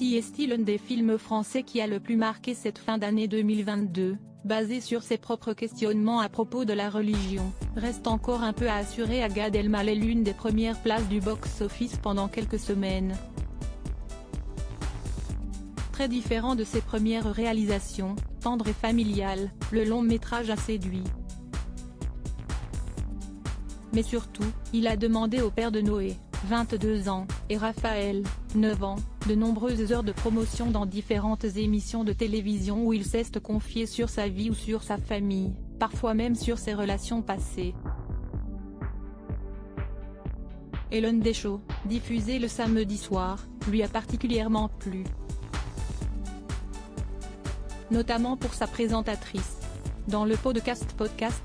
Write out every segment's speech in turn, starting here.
Si est-il l'un des films français qui a le plus marqué cette fin d'année 2022, basé sur ses propres questionnements à propos de la religion, reste encore un peu à assurer à Gad Elmaleh l'une des premières places du box-office pendant quelques semaines. Très différent de ses premières réalisations, tendre et familial, le long métrage a séduit. Mais surtout, il a demandé au père de Noé, 22 ans, et Raphaël, 9 ans, de nombreuses heures de promotion dans différentes émissions de télévision où il s'est confié sur sa vie ou sur sa famille, parfois même sur ses relations passées. Et l'un des shows, diffusé le samedi soir, lui a particulièrement plu. Notamment pour sa présentatrice. Dans le podcast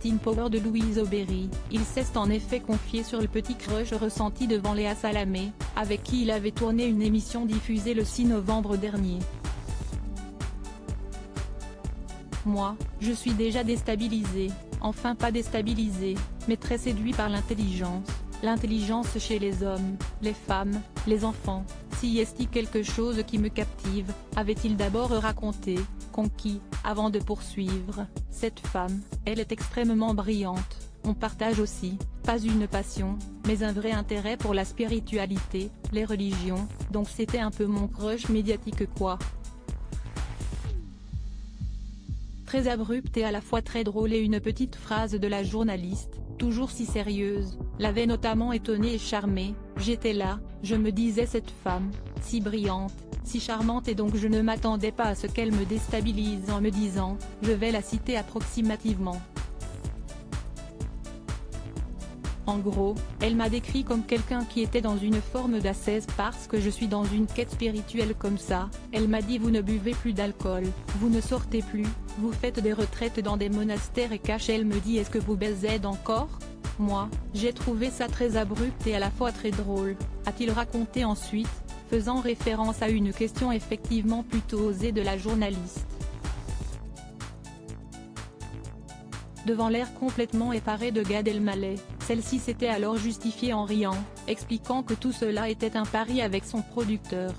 In Power de Louise Aubéry, il s'est en effet confié sur le petit crush ressenti devant Léa Salamé, avec qui il avait tourné une émission diffusée le 6 novembre dernier. Moi, je suis déjà déstabilisé, enfin pas déstabilisé, mais très séduit par l'intelligence chez les hommes, les femmes, les enfants. Si est-il quelque chose qui me captive, avait-il d'abord raconté, conquis, avant de poursuivre. Cette femme, elle est extrêmement brillante, on partage aussi, pas une passion, mais un vrai intérêt pour la spiritualité, les religions, donc c'était un peu mon crush médiatique quoi. Très abrupte et à la fois très drôle et une petite phrase de la journaliste, toujours si sérieuse, l'avait notamment étonnée et charmée. J'étais là, je me disais cette femme, si brillante, si charmante et donc je ne m'attendais pas à ce qu'elle me déstabilise en me disant, je vais la citer approximativement. En gros, elle m'a décrit comme quelqu'un qui était dans une forme d'ascèse parce que je suis dans une quête spirituelle comme ça. Elle m'a dit vous ne buvez plus d'alcool, vous ne sortez plus, vous faites des retraites dans des monastères et cache. Elle me dit est-ce que vous baisez encore? Moi, j'ai trouvé ça très abrupt et à la fois très drôle, a-t-il raconté ensuite, faisant référence à une question effectivement plutôt osée de la journaliste. Devant l'air complètement effaré de Gad Elmaleh, celle-ci s'était alors justifiée en riant, expliquant que tout cela était un pari avec son producteur.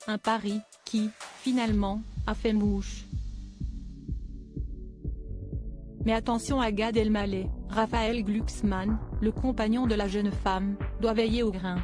Un pari, qui, finalement, a fait mouche. Mais attention à Gad Elmaleh, Raphaël Glucksmann, le compagnon de la jeune femme, doit veiller au grain.